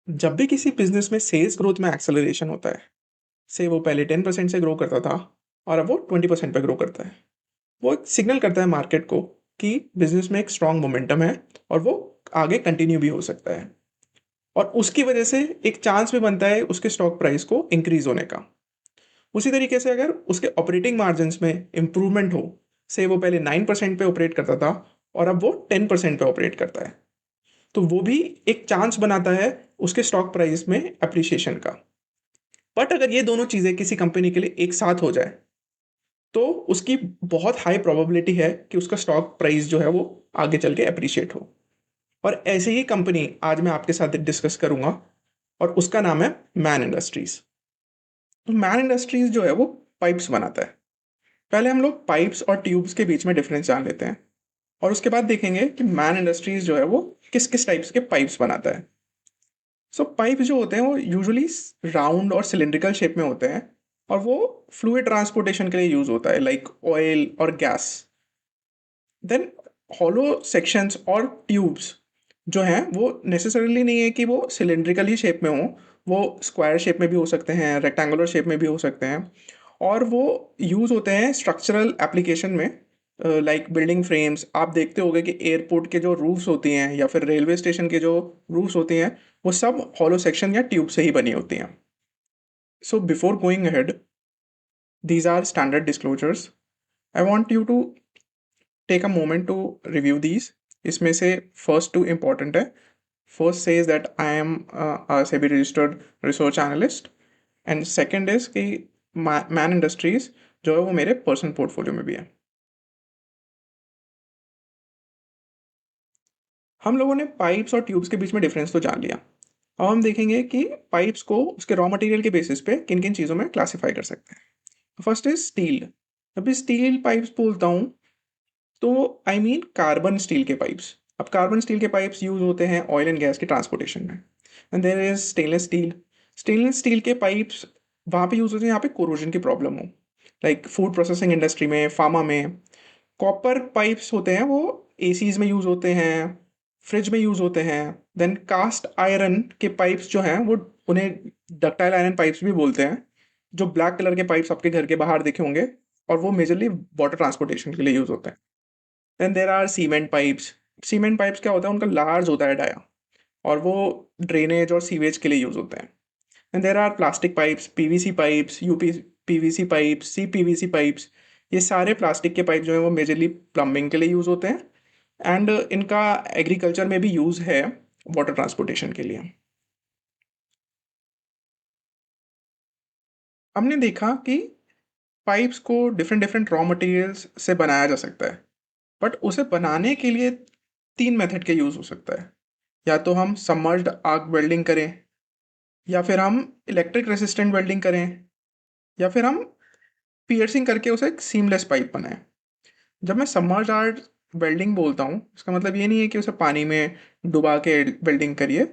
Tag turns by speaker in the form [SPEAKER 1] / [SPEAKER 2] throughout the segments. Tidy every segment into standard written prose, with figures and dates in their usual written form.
[SPEAKER 1] जब भी किसी बिज़नेस में सेल्स ग्रोथ में एक्सेलरेशन होता है, से वो पहले 10% से ग्रो करता था और अब वो 20% पे ग्रो करता है। वो एक सिग्नल करता है मार्केट को कि बिज़नेस में एक स्ट्रॉन्ग मोमेंटम है और वो आगे कंटिन्यू भी हो सकता है। और उसकी वजह से एक चांस भी बनता है उसके स्टॉक प्राइस को इंक्रीज़ होने का। उसी तरीके से अगर उसके ऑपरेटिंग मार्जिन्स में इम्प्रूवमेंट हो, से वो पहले 9% पे ऑपरेट करता था और अब वो 10% पे ऑपरेट करता है, तो वो भी एक चांस बनाता है उसके स्टॉक प्राइस में एप्रिसिएशन का। बट अगर ये दोनों चीज़ें किसी कंपनी के लिए एक साथ हो जाए, तो उसकी बहुत हाई प्रोबेबिलिटी है कि उसका स्टॉक प्राइस जो है वो आगे चल के एप्रिशिएट हो। और ऐसे ही कंपनी आज मैं आपके साथ डिस्कस करूंगा और उसका नाम है मैन इंडस्ट्रीज। तो मैन इंडस्ट्रीज जो है वो पाइप्स बनाता है। पहले हम लोग पाइप्स और ट्यूब्स के बीच में डिफरेंस जान लेते हैं और उसके बाद देखेंगे कि मैन इंडस्ट्रीज जो है वो किस किस टाइप्स के पाइप्स बनाता है। सो पाइप जो होते हैं वो यूजुअली राउंड और सिलिंड्रिकल शेप में होते हैं और वो फ्लूइड ट्रांसपोर्टेशन के लिए यूज होता है, लाइक ऑयल और गैस। देन हॉलो सेक्शंस और ट्यूब्स जो हैं वो नेसेसरीली नहीं है कि वो सिलिंड्रिकल ही शेप में हो, वो स्क्वायर शेप में भी हो सकते हैं, रेक्टेंगुलर शेप में भी हो सकते हैं। और वो यूज़ होते हैं स्ट्रक्चरल एप्लीकेशन में, लाइक बिल्डिंग फ्रेम्स। आप देखते होंगे कि एयरपोर्ट के जो रूफ्स होती हैं या फिर रेलवे स्टेशन के जो रूफ्स होती हैं, वो सब हॉलो सेक्शन या ट्यूब से ही बनी होती हैं। So before going ahead, these are standard disclosures. I want you to take a moment to review these. इसमें से first two important है. First says that I am a SEBI registered research analyst and second is कि Man Industries जो है वो मेरे personal portfolio में भी है। हम लोगों ने पाइप्स और ट्यूब्स के बीच में डिफरेंस तो जान लिया। अब हम देखेंगे कि पाइप्स को उसके रॉ मटेरियल के बेसिस पे किन किन चीज़ों में क्लासीफाई कर सकते हैं। First is steel. जब भी स्टील पाइप्स बोलता हूँ तो आई मीन कार्बन स्टील के पाइप्स। अब कार्बन स्टील के पाइप्स यूज होते हैं ऑयल एंड गैस के ट्रांसपोर्टेशन में। And there is stainless steel. Stainless steel के पाइप्स वहाँ पे यूज होते हैं यहाँ पे कोरोजन की प्रॉब्लम हो, लाइक फूड प्रोसेसिंग इंडस्ट्री में, फार्मा में। कॉपर पाइप्स होते हैं वो एसीज में यूज होते हैं, फ्रिज में यूज होते हैं। देन कास्ट आयरन के पाइप्स जो हैं वो, उन्हें डक्टाइल आयरन पाइप्स भी बोलते हैं। जो ब्लैक कलर के पाइप्स आपके घर के बाहर देखे होंगे, और वो मेजरली वाटर ट्रांसपोर्टेशन के लिए यूज होते हैं। Then there are cement pipes. Cement pipes क्या होता है, उनका लार्ज होता है डाया, और वो ड्रेनेज और सीवेज के लिए यूज होते हैं। And there are plastic pipes, PVC pipes, UP PVC pipes, C PVC pipes. ये सारे प्लास्टिक के पाइप जो हैं वो मेजरली प्लम्बिंग के लिए यूज होते हैं एंड इनका एग्रीकल्चर में भी यूज है वाटर ट्रांसपोर्टेशन के लिए। हमने देखा कि पाइप्स को डिफरेंट डिफरेंट रॉ मटेरियल्स से बनाया जा सकता है, बट उसे बनाने के लिए तीन मेथड के यूज हो सकता है। या तो हम सबमर्ज्ड आर्क वेल्डिंग करें, या फिर हम इलेक्ट्रिक रेसिस्टेंट वेल्डिंग करें, या फिर हम पियर्सिंग करके उसे एक सीमलेस पाइप बनाएं। जब मैं सबमर्ज्ड आर्क वेल्डिंग बोलता हूँ, इसका मतलब ये नहीं है कि उसे पानी में डुबा के वेल्डिंग करिए,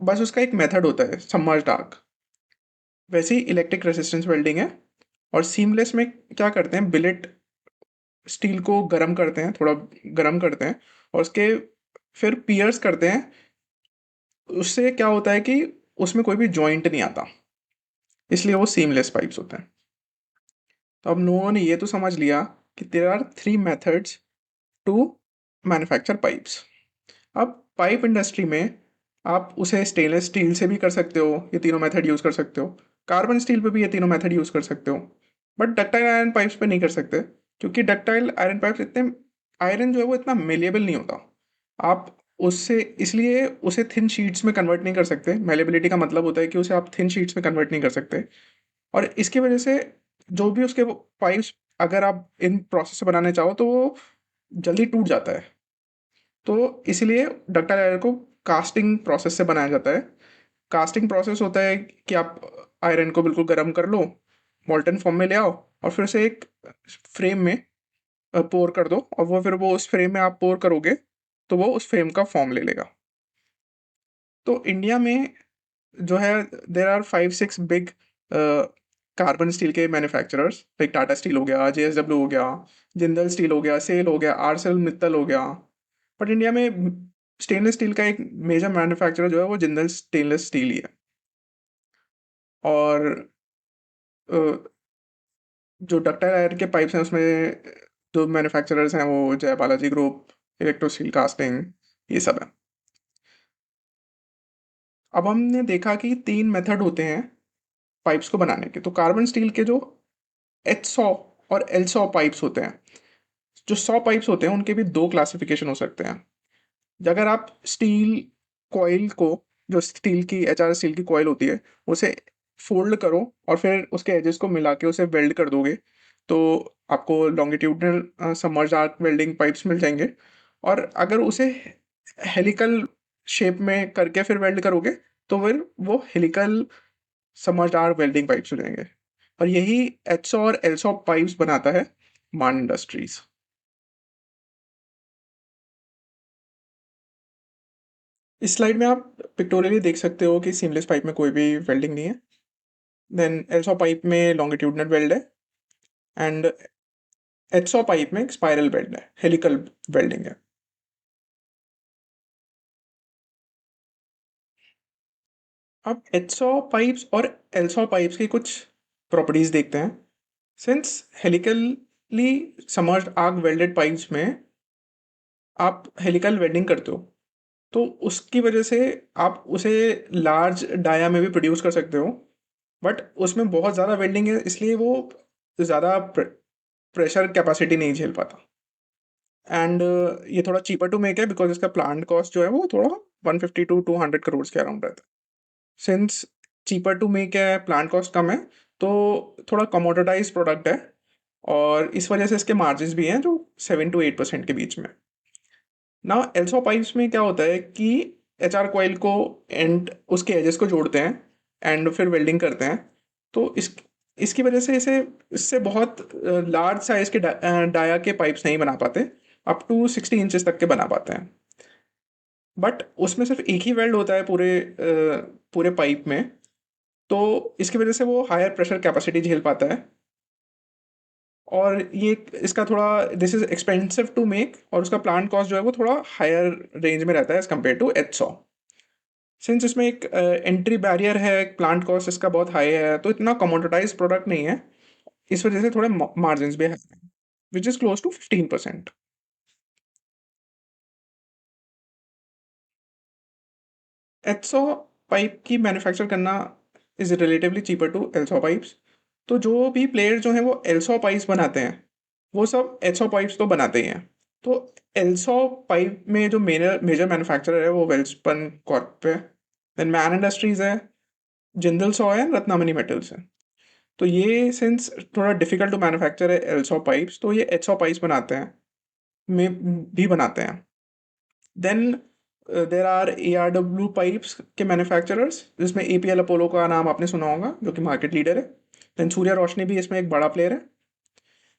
[SPEAKER 1] बस उसका एक मेथड होता है सबमर्ज्ड आर्क। वैसे ही इलेक्ट्रिक रेसिस्टेंस वेल्डिंग है। और सीमलेस में क्या करते हैं, बिलेट स्टील को गर्म करते हैं, थोड़ा गर्म करते हैं, और उसके फिर पियर्स करते हैं। उससे क्या होता है कि उसमें कोई भी जॉइंट नहीं आता, इसलिए वो सीमलेस पाइप्स होते हैं। तो अब लोगों ने ये तो समझ लिया कि there are three methods to manufacture pipes. अब पाइप इंडस्ट्री में आप उसे स्टेनलेस स्टील से भी कर सकते हो, ये तीनों मेथड यूज़ कर सकते हो। कार्बन स्टील पे भी ये तीनों मेथड यूज़ कर सकते हो। बट डक्टाइल आयरन पाइप्स पे नहीं कर सकते, क्योंकि डक्टाइल आयरन पाइप्स इतने, आयरन जो है वो इतना मेलेबल नहीं होता। आप उससे इसलिए उसे थिन शीट्स में कन्वर्ट नहीं कर सकते। मेलेबिलिटी का मतलब होता है कि उसे आप थिन शीट्स में कन्वर्ट नहीं कर सकते। और इसकी वजह से जो भी उसके पाइप्स, अगर आप इन प्रोसेस से बनाने चाहो तो वो जल्दी टूट जाता है। तो इसलिए डक्टाइल आयरन को कास्टिंग प्रोसेस से बनाया जाता है। कास्टिंग प्रोसेस होता है कि आप आयरन को बिल्कुल गर्म कर लो, मोल्टन फॉर्म में ले आओ, और फिर उसे एक फ्रेम में पोर कर दो, और वो फिर वो उस फ्रेम में आप पोर करोगे तो वो उस फ्रेम का फॉर्म ले लेगा। तो इंडिया में जो है, there are 5-6 big carbon steel के मैन्युफैक्चरर्स, लाइक टाटा स्टील हो गया, जेएसडब्ल्यू हो गया, जिंदल स्टील हो गया, सेल हो गया, आरसेल मित्तल हो गया। बट इंडिया में स्टेनलेस स्टील का एक मेजर मैन्युफैक्चरर जो है वो जिंदल स्टेनलेस स्टील ही है। और अ, जो डक्टाइल आयरन के पाइप्स हैं उसमें जो मैन्युफैक्चरर्स हैं वो जय Balaji group, electro steel casting, ये सब है। अब हमने देखा कि 3 मेथड होते हैं पाइप्स को बनाने के। तो कार्बन स्टील के जो H100 और L100 पाइप्स होते हैं, जो 100 पाइप्स होते हैं उनके भी 2 क्लासिफिकेशन हो सकते हैं। अगर आप स्टील कॉइल को, जो स्टील की एचआर स्टील की कॉइल होती है, उसे फोल्ड करो और फिर उसके एजेस को मिला के उसे वेल्ड कर दोगे, तो आपको longitudinal submerged arc welding pipes मिल जाएंगे। और अगर उसे हेलिकल शेप में करके फिर वेल्ड करोगे, तो फिर वो helical submerged arc welding pipes हो जाएंगे। और यही एचसो और एलसो पाइप्स बनाता है मान इंडस्ट्रीज। इस स्लाइड में आप पिक्टोरियली देख सकते हो कि सीमलेस पाइप में कोई भी वेल्डिंग नहीं है। देन एल्सो पाइप में लॉन्गिट्यूडनल वेल्ड है, एंड एचसो पाइप में एक स्पाइरल वेल्ड है, हेलिकल वेल्डिंग है। अब एचसो पाइप्स और एल्सो पाइप्स की कुछ प्रॉपर्टीज देखते हैं। Since helically समर्ज्ड arc welded pipes में आप हेलिकल वेल्डिंग करते हो, तो उसकी वजह से आप उसे लार्ज डाया में भी प्रोड्यूस कर सकते हो। बट उसमें बहुत ज़्यादा वेल्डिंग है, इसलिए वो ज़्यादा प्रेशर कैपेसिटी नहीं झेल पाता। एंड ये थोड़ा चीपर टू मेक है बिकॉज इसका प्लांट कॉस्ट जो है वो थोड़ा 150 टू 200 करोड़ के अराउंड रहता है। सिंस चीपर टू मेक है, प्लांट कॉस्ट कम है, तो थोड़ा कमोडिटाइज प्रोडक्ट है। और इस वजह से इसके मार्जिन भी हैं जो 7 to 8% के बीच में। ना एल्सो पाइप्स में क्या होता है कि एचआर कॉइल को एंड उसके एजेस को जोड़ते हैं एंड फिर वेल्डिंग करते हैं। तो इसकी वजह से इसे इससे बहुत लार्ज साइज के डाया के पाइप्स नहीं बना पाते, अप टू 60 इंचेस तक के बना पाते हैं। बट उसमें सिर्फ एक ही वेल्ड होता है पूरे पाइप में, तो इसकी वजह से वो हायर प्रेशर कैपेसिटी झेल पाता है। और ये इसका थोड़ा this is expensive to make, और उसका प्लांट कॉस्ट जो है वो थोड़ा हायर रेंज में रहता है एज कम्पेयर टू एच100। सिंस इसमें एक एंट्री बैरियर है, प्लांट कॉस्ट इसका बहुत हाई है, तो इतना कमोडिटाइज प्रोडक्ट नहीं है। इस वजह से थोड़े मार्जिन भी है, विच इज क्लोज टू 15%। एचसो पाइप की मैन्युफैक्चर करना इज रिलेटिवली चीपर टू एल्सो पाइप्स। तो जो भी प्लेयर जो हैं वो एल्सो पाइप्स बनाते हैं, वो सब एचसो पाइप्स तो बनाते ही हैं। तो एल्सो पाइप में जो मेजर मेजर मैन्युफैक्चरर है वो वेल्सपन कॉर्प है, देन मैन इंडस्ट्रीज है, जिंदल सॉ है, रत्नामणि मेटल्स है। तो ये सिंस थोड़ा डिफिकल्ट टू मैन्युफैक्चर है एल्सो पाइप्स, तो ये एचसो पाइप्स बनाते हैं, में भी बनाते हैं। Then there are ARW pipes के मैन्युफैक्चरर्स, जिसमें APL अपोलो का नाम आपने सुना होगा जो कि मार्केट लीडर है। देन सूर्या रोशनी भी इसमें एक बड़ा प्लेयर है।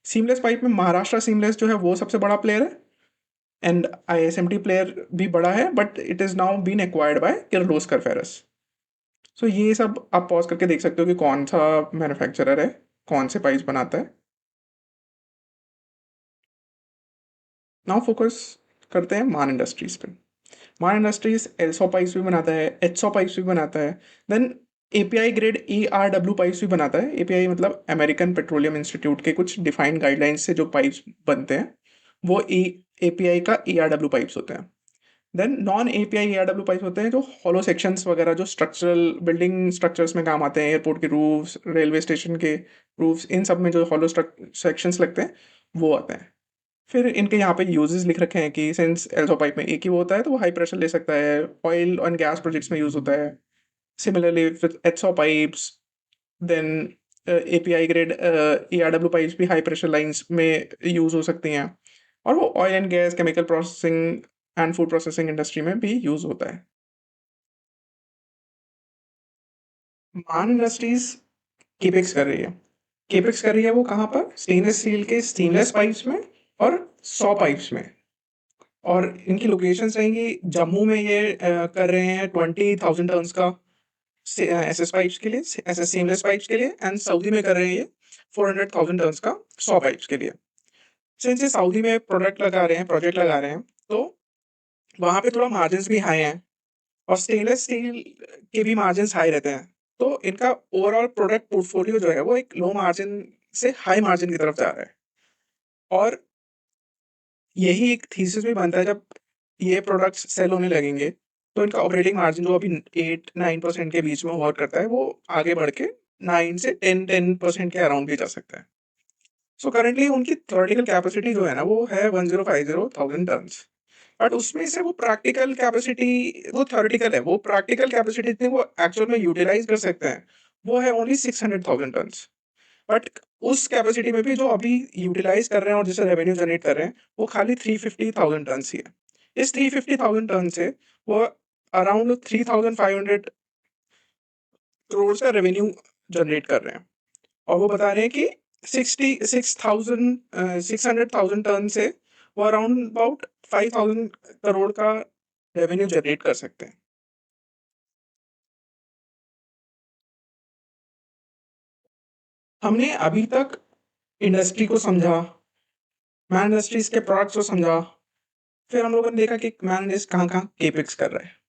[SPEAKER 1] सीमलेस पाइप में महाराष्ट्र सीमलेस जो है वो सबसे बड़ा प्लेयर है, एंड ISMT प्लेयर भी बड़ा है, but it is now been acquired by Kirloskar Ferrous. So ये सब आप पॉज करके देख सकते हो कि कौन सा मैन्युफैक्चरर है, कौन से पाइप्स बनाता है। नाउ फोकस करते हैं मान इंडस्ट्रीज पे। मान इंडस्ट्रीज एल्सो पाइप्स भी बनाता है, एचसो पाइप्स भी बनाता है, then API grade ARW pipes भी बनाता है। API मतलब अमेरिकन पेट्रोलियम इंस्टीट्यूट के कुछ डिफाइंड गाइडलाइंस से जो पाइप्स बनते हैं, वो API का ARW पाइप्स होते हैं। Then non API ARW pipes होते हैं जो हॉलो सेक्शंस वगैरह, जो स्ट्रक्चरल बिल्डिंग स्ट्रक्चर्स में काम आते हैं, एयरपोर्ट के रूफ्स, रेलवे स्टेशन के रूफ्स, इन सब में जो हॉलो सेक्शंस लगते हैं वो आते हैं। फिर इनके यहाँ पे यूजेस लिख रखे हैं कि सिंस एल्सो पाइप में एक ही वो होता है तो वो हाई प्रेशर ले सकता है, ऑयल एंड गैस प्रोजेक्ट्स में यूज होता है। सिमिलरली विद एचसो pipes, then API grade ARW pipes भी हाई प्रेशर लाइंस में यूज हो सकती हैं, और वो oil and gas, chemical processing and food processing industry में भी यूज होता है। मान इंडस्ट्रीज केपेक्स कर रही है। केपेक्स कर रही है वो कहाँ पर? स्टेनलेस स्टील के स्टेनलेस पाइप्स में और 100 पाइप्स में। और इनकी लोकेशंस रहेंगी, जम्मू में ये कर रहे हैं 20,000 टन्स का SS पाइप्स के लिए, SS सीमलेस पाइप्स के लिए, एंड सऊदी में कर रहे हैं ये 400,000 टन्स का 100 पाइप्स के लिए। सिंस ये सऊदी में प्रोडक्ट लगा रहे हैं, प्रोजेक्ट लगा रहे हैं, तो वहाँ पे थोड़ा मार्जिन्स भी हाई हैं और स्टेनलेस स्टील के भी मार्जिन्स हाई रहते हैं। तो इनका ओवरऑल प्रोडक्ट पोर्टफोलियो जो है वो एक लो मार्जिन से हाई मार्जिन की तरफ जा रहा है। और यही एक थीसिस भी बनता है जब ये प्रोडक्ट्स सेल होने लगेंगे, तो इनका ऑपरेटिंग मार्जिन जो अभी 8-9% के बीच में वर्क करता है, वो आगे बढ़ के 9 से 10% के अराउंड भी जा सकता है। सो करंटली उनकी थ्योरेटिकल कैपेसिटी जो है ना, वो है 1050,000 टन्स। बट उसमें से वो प्रैक्टिकल कैपेसिटी, वो थ्योरेटिकल है, वो प्रैक्टिकल कैपेसिटी जितनी वो एक्चुअल में यूटिलाइज़ कर सकते हैं, वो है ओनली 600,000 टन्स। बट उस कैपेसिटी में भी जो अभी यूटिलाइज़ कर रहे हैं और जिससे रेवेन्यू जनरेट कर रहे हैं, वो खाली 350,000 टन्स ही है। इस 350,000 टन से वो अराउंड 3,500 करोड़ का रेवेन्यू जनरेट कर रहे हैं। और वो बता रहे हैं कि 600,000 टन से वो अराउंड अबाउट 5,000 करोड़ का रेवेन्यू जनरेट कर सकते हैं। हमने अभी तक इंडस्ट्री को समझा, मैन इंडस्ट्रीज के प्रोडक्ट्स को समझा, फिर हम लोगों ने देखा कि मैन इंडस्ट्रीज कहाँ-कहाँ केपेक्स कर रहा है।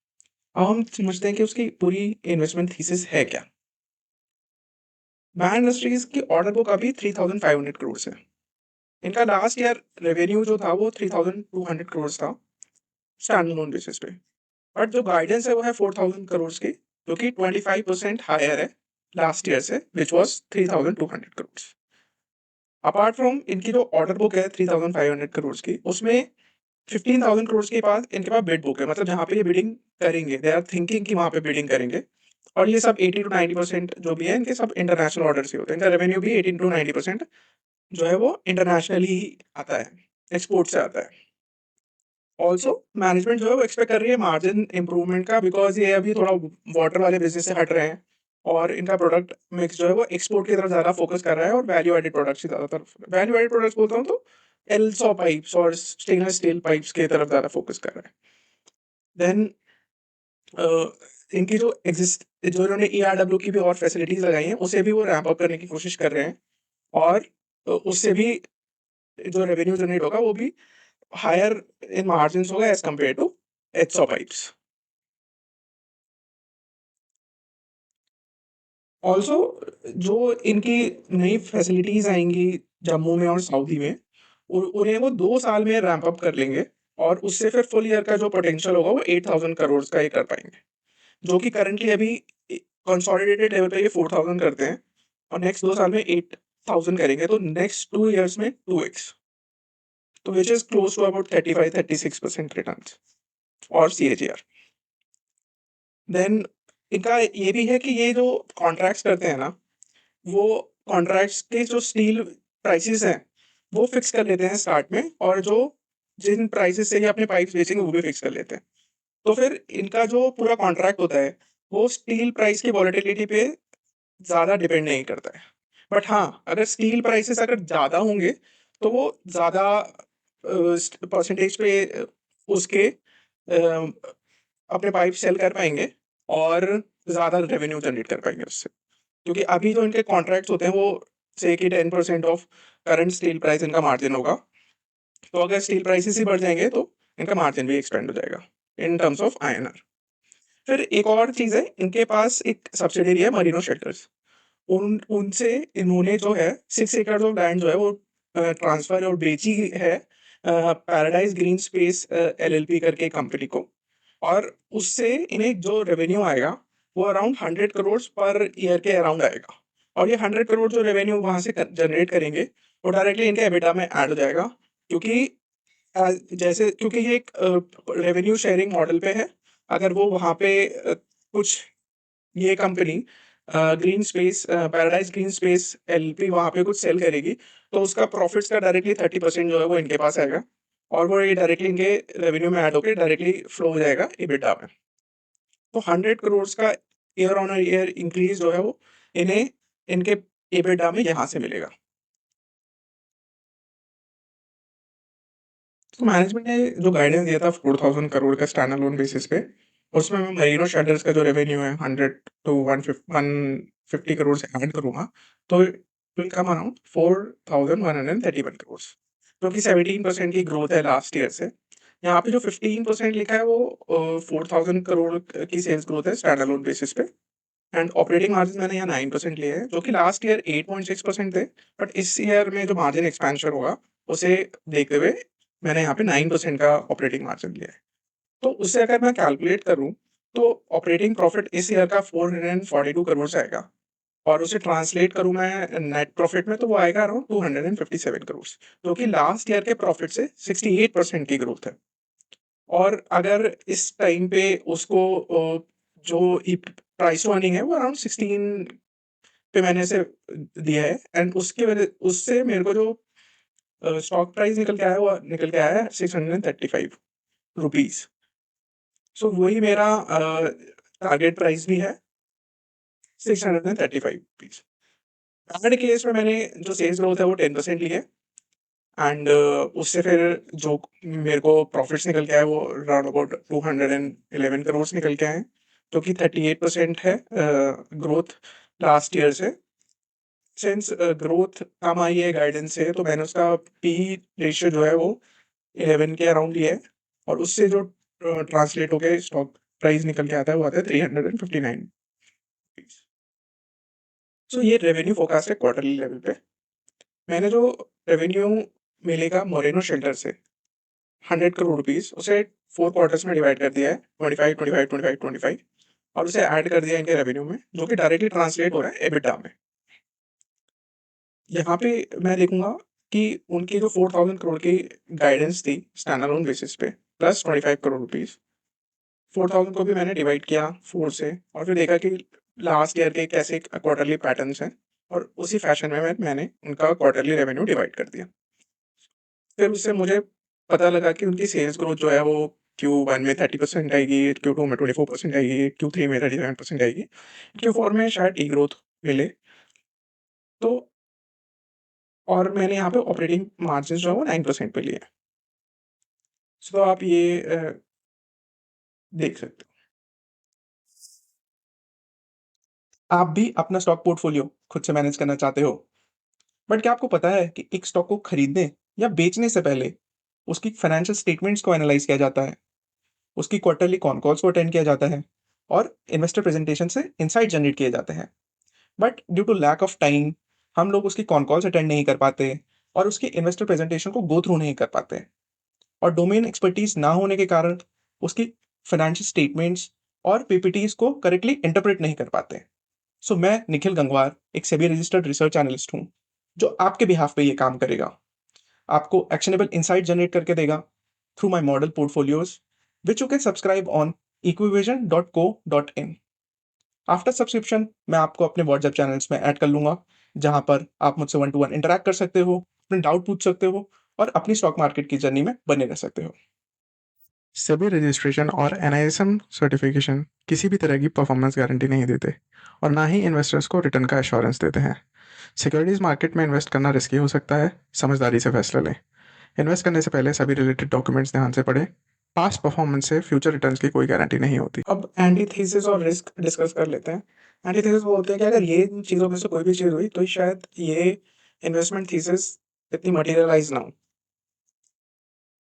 [SPEAKER 1] अब हम समझते हैं कि उसकी पूरी इन्वेस्टमेंट थीसिस है क्या? मैन इंडस्ट्रीज की ऑर्डर बुक अभी 3,500 करोड़ है। इनका लास्ट ईयर रेवेन्यू जो था वो 3,200 करोड़ था स्टैंडअलोन बेसिस पे। बट जो गाइडेंस है वो है 4,000 करोड़ की, जो कि 25% हायर है लास्ट ईयर से, which was 3,200 crore. Apart from इनकी जो ऑर्डर बुक है 3,500 करोड़ की, उसमें 15,000 करोड़ के पास इनके पास बिड बुक है, मतलब जहाँ पे ये बिडिंग करेंगे, दे आर थिंकिंग कि वहाँ पे बिडिंग करेंगे। और ये सब 80 to 90% जो भी है इनके सब इंटरनेशनल ऑर्डर से होते हैं। इनका रेवेन्यू भी 18 to 90% जो है वो इंटरनेशनली आता है, एक्सपोर्ट से आता है। ऑल्सो मैनेजमेंट जो है वो एक्सपेक्ट कर रही है मार्जिन इंप्रूवमेंट का, बिकॉज ये अभी थोड़ा वाटर वाले बिजनेस से हट रहे हैं और इनका प्रोडक्ट मिक्स जो है वो एक्सपोर्ट की तरफ ज़्यादा फोकस कर रहा है और वैल्यू एडेड प्रोडक्ट्स की ज़्यादातर, वैल्यू एडेड प्रोडक्ट्स बोलता हूँ तो एल्सो पाइप्स और स्टेनलेस स्टील पाइप्स की तरफ ज़्यादा फोकस कर रहा है। देन इनकी जो एग्जिस्ट जो इन्होंने ERW की भी और फैसिलिटीज लगाई हैं, उसे भी वो रैंप अप करने की कोशिश कर रहे हैं। और उससे भी जो रेवेन्यू जनरेट होगा वो भी हायर इन मार्जिन्स होगा एज कम्पेयर टू एक्सो पाइप्स। ऑल्सो जो इनकी नई फैसिलिटीज आएंगी जम्मू में और सऊदी में, उन्हें वो 2 साल में रैंप अप कर लेंगे और उससे फिर फुल ईयर का जो पोटेंशियल होगा वो 8,000 करोड़ का ही कर पाएंगे, जो कि करंटली अभी कंसोलिडेटेड लेवल पे ये 4,000 करते हैं और नेक्स्ट 2 साल में 8,000 करेंगे, तो नेक्स्ट 2 ईयर्स में 2x, तो which is close to about 35-36% returns और CAGR। देन इनका ये भी है कि ये जो कॉन्ट्रैक्ट्स करते हैं ना, वो कॉन्ट्रैक्ट्स के जो स्टील प्राइसेस हैं वो फिक्स कर लेते हैं स्टार्ट में, और जो जिन प्राइसेस से ये अपने पाइप्स बेचेंगे वो भी फिक्स कर लेते हैं। तो फिर इनका जो पूरा कॉन्ट्रैक्ट होता है वो स्टील प्राइस की वॉलेटिलिटी पे ज़्यादा डिपेंड नहीं करता है। बट हाँ, अगर स्टील प्राइसेस अगर ज़्यादा होंगे तो वो ज़्यादा परसेंटेज पे उसके अपने पाइप सेल कर पाएंगे और ज़्यादा रेवेन्यू जनरेट कर पाएंगे उससे। क्योंकि अभी जो इनके कॉन्ट्रैक्ट्स होते हैं वो से कि 10% ऑफ करंट स्टील प्राइस इनका मार्जिन होगा। तो अगर स्टील प्राइसेस ही बढ़ जाएंगे तो इनका मार्जिन भी एक्सपेंड हो जाएगा इन टर्म्स ऑफ INR। फिर एक और चीज़ है, इनके पास एक सब्सिडियरी है मरीनो शेल्टर्स। उन उनसे इन्होंने जो है 6 एकड़ ऑफ लैंड जो है वो ट्रांसफर और बेची है पैराडाइज ग्रीन स्पेस LLP करके कंपनी को। और उससे इन्हें जो रेवेन्यू आएगा वो अराउंड 100 करोड़ पर ईयर के अराउंड आएगा। और ये 100 करोड़ जो रेवेन्यू वहां से जनरेट करेंगे वो डायरेक्टली इनके एबिटा में ऐड हो जाएगा। क्योंकि जैसे क्योंकि ये एक रेवेन्यू शेयरिंग मॉडल पे है। अगर वो वहां पे कुछ ये company green space paradise green space LP वहां पे कुछ सेल करेगी, तो उसका प्रॉफिट्स का डायरेक्टली 30% जो है वो इनके पास आएगा और वो ये डायरेक्टली इनके रेवेन्यू में ऐड होकर डायरेक्टली फ्लो हो जाएगा EBITDA में। तो 100 करोड़ का ईयर ऑन ईयर इंक्रीज जो है वो इन्हें इनके EBITDA में यहाँ से मिलेगा। तो मैनेजमेंट ने जो गाइडेंस दिया था 4,000 करोड़ का स्टैंड अलोन बेसिस पे, उसमें मैं मरीनो शेल्टर्स का जो रेवेन्यू है 100 to 150 करोड़ से ऐड करूंगा, तो it will come around 4,131 crore, जो कि 17% की ग्रोथ है लास्ट ईयर से। यहाँ पे जो 15% लिखा है वो 4000 करोड़ की सेल्स ग्रोथ है स्टैंड अलोन बेसिस पे। एंड ऑपरेटिंग मार्जिन मैंने यहाँ 9% लिए हैं, जो कि लास्ट ईयर 8.6% थे। बट इस ईयर में जो मार्जिन एक्सपेंशन होगा उसे देखते हुए मैंने यहाँ पे 9% का ऑपरेटिंग मार्जिन लिया है। तो उससे अगर मैं कैलकुलेट करूँ तो ऑपरेटिंग प्रॉफिट इस ईयर का 442 करोड़ से आएगा, और उसे ट्रांसलेट करूँ मैं नेट प्रॉफिट में तो वो आएगा अराउंड 257 करोड़, जो कि लास्ट ईयर के प्रॉफिट से 68% की ग्रोथ है। और अगर इस टाइम पे उसको जो प्राइस टू अर्निंग है वो अराउंड 16 पे मैंने इसे दिया है, एंड उसकी वजह उससे मेरे को जो स्टॉक प्राइस निकल के आया वो निकल के आया है 635 रुपीज। सो वही मेरा टारगेट प्राइस भी है 635 रुपीज। पैड केस में मैंने जो सेल्स ग्रोथ है वो 10% ली है, एंड उससे फिर जो मेरे को प्रॉफिट्स निकल के आए वो अराउंड अबाउट 211 करोड़ निकल के आए, जो कि 38% है ग्रोथ लास्ट ईयर से। सिंस ग्रोथ कम आई है गाइडेंस से, तो मैंने उसका पी रेशियो जो है वो 11 के अराउंड लिया है, और उससे जो ट्रांसलेट होकर स्टॉक प्राइस निकल के आता है वो आता है 359। सो ये रेवेन्यू फोकास्ट है क्वार्टरली लेवल पे। मैंने जो रेवेन्यू मिलेगा मोरेनो शेल्टर से 100 करोड़ रुपीज, उसे 4 क्वार्टर्स में डिवाइड कर दिया है 25 25 25 25, और उसे ऐड कर दिया इनके रेवेन्यू में, जो कि डायरेक्टली ट्रांसलेट हो रहा है एबिटा में। यहाँ पे मैं देखूंगा कि उनकी जो 4000 करोड़ की गाइडेंस थी स्टैंड अलोन बेसिस पे प्लस 25 करोड़ रुपीज, 4000 को भी मैंने डिवाइड किया 4 से, और फिर देखा कि लास्ट ईयर के कैसे क्वार्टरली पैटर्न्स हैं, और उसी फैशन में मैंने उनका क्वार्टरली रेवेन्यू डिवाइड कर दिया। फिर उससे मुझे पता लगा कि उनकी सेल्स ग्रोथ जो है वो Q1 में 30% आएगी, Q2 में 24% आएगी, Q3 में 37% आएगी, Q4 में शायद डी ग्रोथ मिले। तो और मैंने यहाँ पे ऑपरेटिंग मार्जिन जो है वो 9% पे लिए हैं। तो आप ये देख सकते हो। आप भी अपना स्टॉक पोर्टफोलियो खुद से मैनेज करना चाहते हो, बट क्या आपको पता है कि एक स्टॉक को खरीदने या बेचने से पहले उसकी फाइनेंशियल स्टेटमेंट्स को एनालाइज किया जाता है, उसकी क्वार्टरली कॉन कॉल्स को अटेंड किया जाता है, और इन्वेस्टर प्रेजेंटेशन से इनसाइट जनरेट किए जाते हैं। But due to lack of time हम लोग उसकी कॉन कॉल्स अटेंड नहीं कर पाते, और उसकी इन्वेस्टर प्रेजेंटेशन को गो थ्रू नहीं कर पाते, और डोमेन एक्सपर्टीज ना होने के कारण उसकी फाइनेंशियल स्टेटमेंट्स और पीपीटीज को करेक्टली इंटरप्रेट नहीं कर पाते। सो मैं निखिल गंगवार एक सेबी रजिस्टर्ड रिसर्च एनालिस्ट हूँ, जो आपके बिहाफ पे ये काम करेगा, आपको एक्शनेबल इंसाइट जनरेट करके देगा through my model portfolios, which you can subscribe on equivision.co.in। After subscription मैं आपको अपने व्हाट्सएप चैनल्स में ऐड कर लूंगा, जहां पर आप मुझसे 1 to 1 इंटरैक्ट कर सकते हो, अपने डाउट पूछ सकते हो, और अपनी स्टॉक मार्केट की जर्नी में बने रह सकते हो। सभी रजिस्ट्रेशन और एनआईएसएम सर्टिफिकेशन किसी भी तरह की परफॉर्मेंस गारंटी नहीं देते, और ना ही इन्वेस्टर्स को रिटर्न का एश्योरेंस देते हैं। सिक्योरिटीज मार्केट में इन्वेस्ट करना रिस्की हो सकता है, समझदारी से फैसला लें। इन्वेस्ट करने से पहले सभी रिलेटेड डॉक्यूमेंट्स ध्यान से पढ़ें। पास्ट परफॉर्मेंस से फ्यूचर रिटर्न्स की कोई गारंटी नहीं होती। अब एंटीथेसिस और रिस्क डिस्कस कर लेते हैं। एंटीथेसिस बोलते हैं कि अगर ये चीज़ों में से कोई भी चीज़ हुई तो शायद ये इन्वेस्टमेंट थीसिस इतनी मटेरियलाइज ना हो।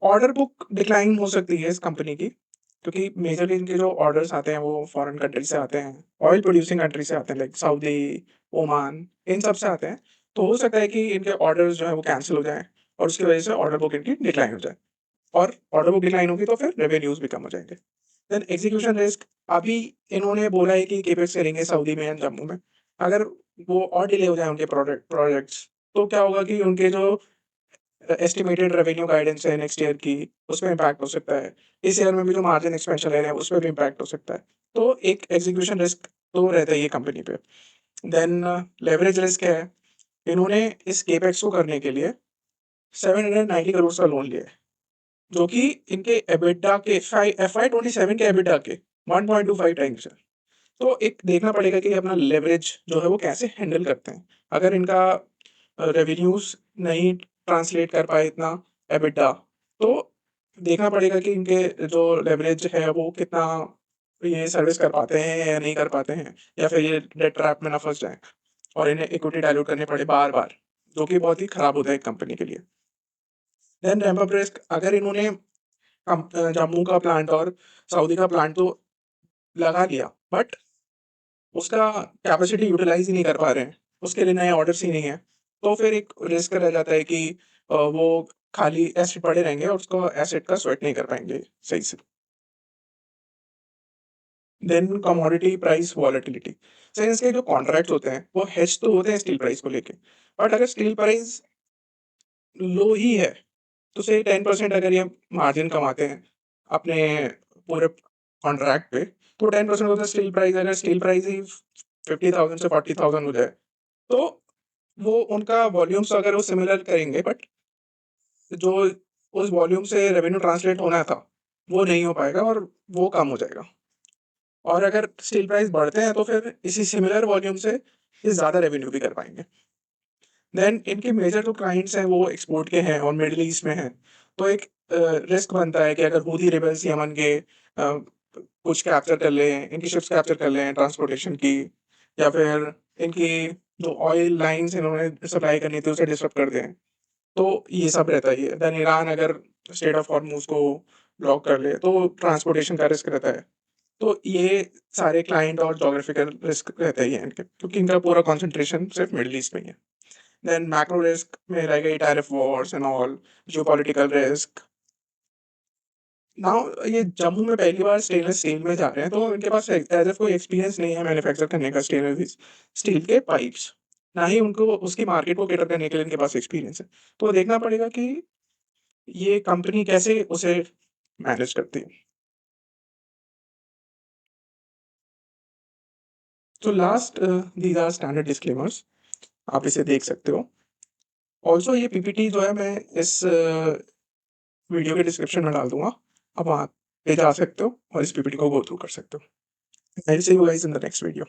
[SPEAKER 1] ऑर्डर बुक डिक्लाइन हो सकती है इस कंपनी की, क्योंकि मेजरली इनके जो ऑर्डर्स आते हैं वो फॉरेन कंट्री से आते हैं, ऑयल प्रोड्यूसिंग कंट्री से आते हैं, लाइक सऊदी, ओमान, इन सब से आते हैं। तो हो सकता है कि इनके ऑर्डर्स जो है वो कैंसिल हो जाएँ, और उसकी वजह से ऑर्डर बुक इनकी डिक्लाइन हो जाए, और ऑर्डर बुक डिक्लाइन होगी तो फिर रेवेन्यूज भी कम हो जाएंगे। देन एग्जीक्यूशन रिस्क, अभी इन्होंने बोला है कि केपेक्स करेंगे सऊदी में एंड जम्मू में। अगर वो और डिले हो जाए उनके प्रोजेक्ट्स, तो क्या होगा कि उनके जो एस्टिमेटेड रेवेन्यू गाइडेंस है नेक्स्ट ईयर की, उसमें इम्पैक्ट हो सकता है। इस ईयर में भी जो मार्जिन एक्सपेंशन ले रहे हैं उसमें भी इम्पैक्ट हो सकता है। तो एक एग्जीक्यूशन रिस्क तो रहता है ये कंपनी पे। देन लेवरेज रिस्क है, इन्होंने इस केपेक्स को करने के लिए 790 करोड़ का लोन लिया है, जो कि इनके एबिटा के FY 27 के एबिटा के 1.25 टाइम्स है। तो एक देखना पड़ेगा कि अपना लेवरेज जो है वो कैसे हैंडल करते हैं। अगर इनका रेवेन्यूज नहीं ट्रांसलेट कर पाए इतना एबिटा, तो देखना पड़ेगा कि इनके जो लेवरेज है वो कितना ये सर्विस कर पाते हैं या नहीं कर पाते हैं, या फिर ये डेट ट्रैप में ना फंस जाए और इन्हें इक्विटी डाइल्यूट करने पड़े बार बार, जो कि बहुत ही खराब होता है एक कंपनी के लिए। देन रैंप अप रिस्क, अगर इन्होंने जम्मू का प्लांट और सऊदी का प्लांट तो लगा लिया, बट उसका कैपेसिटी यूटिलाइज़ ही नहीं कर पा रहे हैं, उसके लिए नए ऑर्डर्स ही नहीं है। तो फिर एक रिस्क रह जाता है कि वो खाली एसेट पड़े रहेंगे और उसको एसेट का स्वेट नहीं कर पाएँगे सही से। Then commodity price volatility, since के जो कॉन्ट्रैक्ट्स होते हैं, वो हेज तो होते हैं स्टील प्राइस को लेके, बट अगर स्टील प्राइस लो ही है, तो से 10% अगर ये मार्जिन कमाते हैं अपने पूरे कॉन्ट्रैक्ट पे, तो 10% होता है स्टील प्राइस। अगर स्टील प्राइस ही 50,000 से 40,000 हो जाए, तो वो उनका वॉल्यूम्स अगर वो सिमिलर करेंगे, बट जो उस वॉल्यूम से रेवेन्यू ट्रांसलेट होना था, वो नहीं हो पाएगा और वो कम हो जाएगा। और अगर स्टील प्राइस बढ़ते हैं, तो फिर इसी सिमिलर वॉल्यूम से ये ज़्यादा रेवेन्यू भी कर पाएँगे। देन इनके मेजर जो क्लाइंट्स हैं, वो एक्सपोर्ट के हैं और मिडल ईस्ट में हैं। तो एक रिस्क बनता है कि अगर हूथी रिबल्स यमन के कुछ कैप्चर कर लें, इनकी शिप्स कैप्चर कर लें ट्रांसपोर्टेशन की, या फिर इनकी जो ऑयल लाइन्स इन्होंने सप्लाई करनी थी, उसे डिसरप्ट कर दें। तो ये सब रहता ही है। देन ईरान अगर स्ट्रेट ऑफ हॉर्मुज़ को ब्लॉक कर ले, तो ट्रांसपोर्टेशन का रिस्क रहता है। तो ये सारे क्लाइंट और ज्योग्राफिकल रिस्क रहते ही हैं इनके, क्योंकि इनका पूरा कंसंट्रेशन सिर्फ मिडल ईस्ट में ही है। देन मैक्रो रिस्क में रह गई tariff Wars and all, geopolitical risk. Now ये जम्मू में पहली बार स्टेनलेस स्टील में जा रहे हैं, तो इनके पास एज कोई एक्सपीरियंस नहीं है मैन्युफैक्चर करने का स्टेनलेस स्टील के पाइप्स, ना ही उनको उसकी मार्केट को कैटर करने के लिए इनके पास एक्सपीरियंस है। तो देखना पड़ेगा कि ये कंपनी कैसे उसे मैनेज करती है। तो last these are standard disclaimers, आप इसे देख सकते हो। ऑल्सो ये पीपीटी जो है मैं इस वीडियो के डिस्क्रिप्शन में डाल दूंगा, आप वहाँ पे जा सकते हो और इस पीपीटी को गो थ्रू कर सकते हो। I will see you guys in the next video.